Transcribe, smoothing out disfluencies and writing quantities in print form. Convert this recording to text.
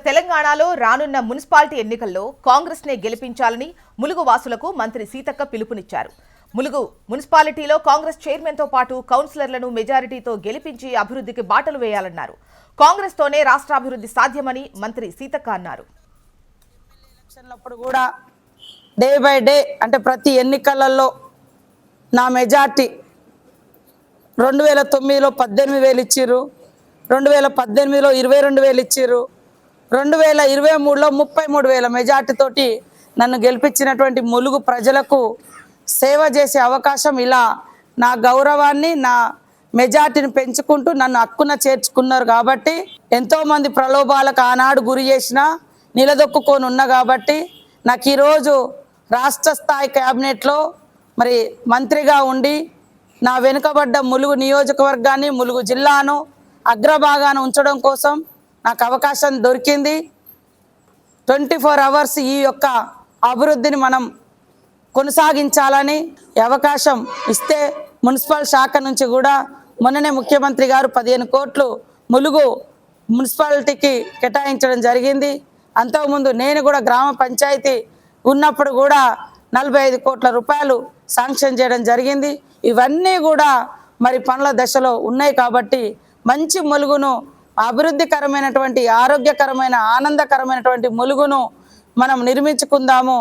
తెలంగాణలో రానున్న మున్సిపాలిటీ ఎన్నికల్లో కాంగ్రెస్ నే గెలిపించాలని ములుగు వాసులకు మంత్రి సీతక్క పిలుపునిచ్చారు. ములుగు మున్సిపాలిటీలో కాంగ్రెస్ చైర్మన్ తో పాటు కౌన్సిలర్లను మెజారిటీతో గెలిపించి అభివృద్ధికి బాటలు వేయాలన్నారు. కాంగ్రెస్ తోనే రాష్ట్ర అభివృద్ధి సాధ్యమని మంత్రి సీతక్క అన్నారు. ఎలక్షన్లప్పుడు కూడా డే బై డే అంటే ప్రతి ఎన్నికలలో నా మెజార్టీ 2009లో 18,000 ఇచ్చిర్రు, 2018లో 22,000 ఇచ్చిర్రు, 2023లో 33,000 మెజార్టీ తోటి నన్ను గెలిపించినటువంటి ములుగు ప్రజలకు సేవ చేసే అవకాశం, ఇలా నా గౌరవాన్ని నా మెజార్టీని పెంచుకుంటూ నన్ను హక్కున చేర్చుకున్నారు. కాబట్టి ఎంతోమంది ప్రలోభాలకు ఆనాడు గురి చేసిన నిలదొక్కుకొని ఉన్నా కాబట్టి నాకు ఈరోజు రాష్ట్ర స్థాయి క్యాబినెట్లో మరి మంత్రిగా ఉండి నా వెనుకబడ్డ ములుగు నియోజకవర్గాన్ని ములుగు జిల్లాను అగ్రభాగాన ఉంచడం కోసం నాకు అవకాశం దొరికింది. 24 అవర్స్ ఈ యొక్క అభివృద్ధిని మనం కొనసాగించాలని అవకాశం ఇస్తే మున్సిపల్ శాఖ నుంచి కూడా మొన్ననే ముఖ్యమంత్రి గారు 15 కోట్లు ములుగు మున్సిపాలిటీకి కేటాయించడం జరిగింది. అంతకుముందు నేను కూడా గ్రామ పంచాయతీ ఉన్నప్పుడు కూడా 45 కోట్ల రూపాయలు శాంక్షన్ చేయడం జరిగింది. ఇవన్నీ కూడా మరి పనుల దశలో ఉన్నాయి. కాబట్టి మంచి ములుగును, అభివృద్ధికరమైనటువంటి, ఆరోగ్యకరమైన, ఆనందకరమైనటువంటి ములుగును మనం నిర్మించుకుందాము.